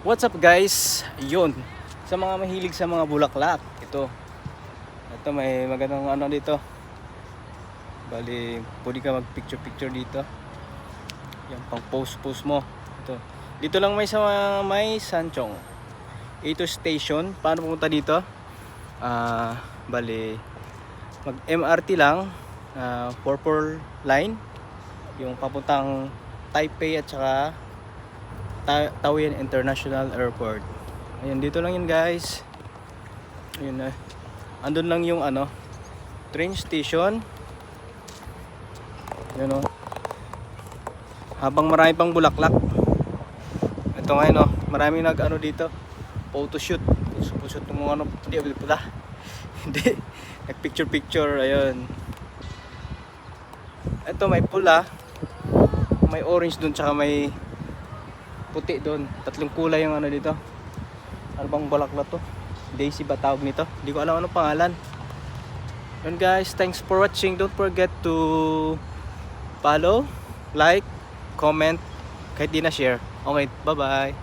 What's up guys? Yun, sa mga mahilig sa mga bulaklak, ito may magandang ano dito. Bali, pwede ka mag picture dito. Yan, pang post mo. Ito. Dito lang may Sanchong. Ito station. Paano pumunta dito? Bali, mag MRT lang, 4 line, yung papuntang Taipei at saka Taoyuan International Airport. Ayun, dito lang yun guys. Ayun na. Andun lang yung train station. Yun o. Habang marami pang bulaklak. Ito ngayon o. Maraming dito. Photoshoot. Photoshoot ng mga hindi pala. Hindi. Nag picture. Ayun. Ito may pula. May orange dun tsaka may puti doon. Tatlong kulay yung dito. Ano bang bulaklak to? Daisy ba tawag nito? Hindi ko alam anong pangalan. Yun guys, thanks for watching. Don't forget to follow, like, comment, kahit di na share. Okay, bye bye.